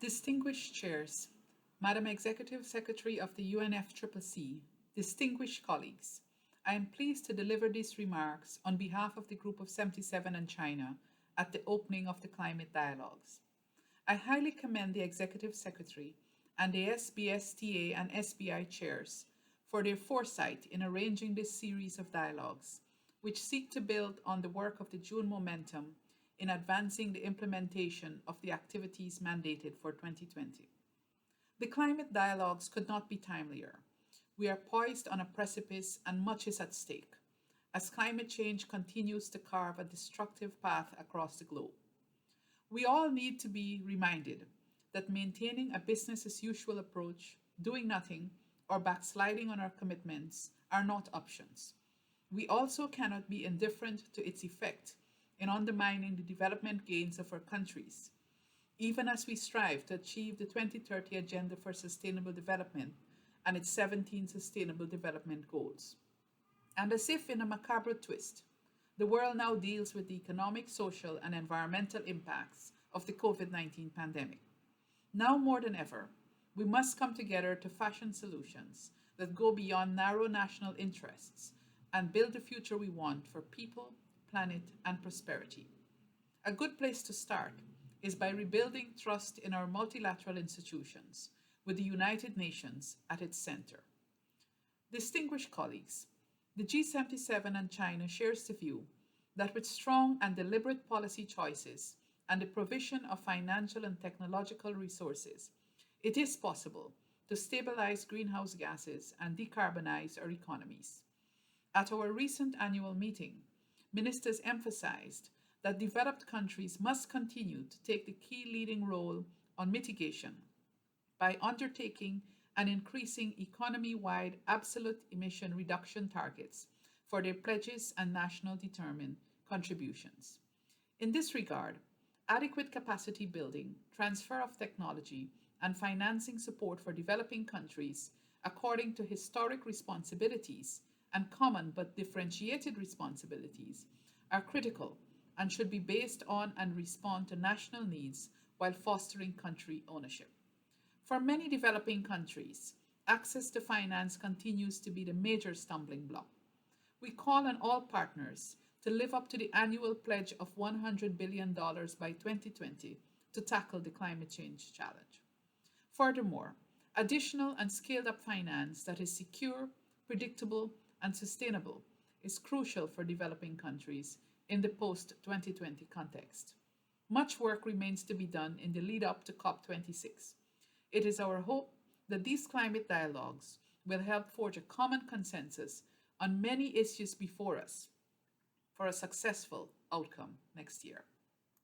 Distinguished chairs, Madam Executive Secretary of the UNFCCC, distinguished colleagues, I am pleased to deliver these remarks on behalf of the Group of 77 and China at the opening of the climate dialogues. I highly commend the Executive Secretary and the SBSTA and SBI chairs for their foresight in arranging this series of dialogues, which seek to build on the work of the June momentum in advancing the implementation of the activities mandated for 2020. The climate dialogues could not be timelier. We are poised on a precipice and much is at stake as climate change continues to carve a destructive path across the globe. We all need to be reminded that maintaining a business as usual approach, doing nothing, or backsliding on our commitments are not options. We also cannot be indifferent to its effect in undermining the development gains of our countries, even as we strive to achieve the 2030 Agenda for Sustainable Development and its 17 Sustainable Development Goals. And as if in a macabre twist, the world now deals with the economic, social, and environmental impacts of the COVID-19 pandemic. Now more than ever, we must come together to fashion solutions that go beyond narrow national interests and build the future we want for people, planet, and prosperity. A good place to start is by rebuilding trust in our multilateral institutions, with the United Nations at its center. Distinguished colleagues, the G77 and China shares the view that with strong and deliberate policy choices and the provision of financial and technological resources, it is possible to stabilize greenhouse gases and decarbonize our economies. At our recent annual meeting, ministers emphasized that developed countries must continue to take the key leading role on mitigation by undertaking and increasing economy-wide absolute emission reduction targets for their pledges and national determined contributions. In this regard, adequate capacity building, transfer of technology, and financing support for developing countries according to historic responsibilities and common but differentiated responsibilities are critical and should be based on and respond to national needs while fostering country ownership. For many developing countries, access to finance continues to be the major stumbling block. We call on all partners to live up to the annual pledge of $100 billion by 2020 to tackle the climate change challenge. Furthermore, additional and scaled up finance that is secure, predictable, and sustainable is crucial for developing countries in the post-2020 context. Much work remains to be done in the lead up to COP26. It is our hope that these climate dialogues will help forge a common consensus on many issues before us for a successful outcome next year.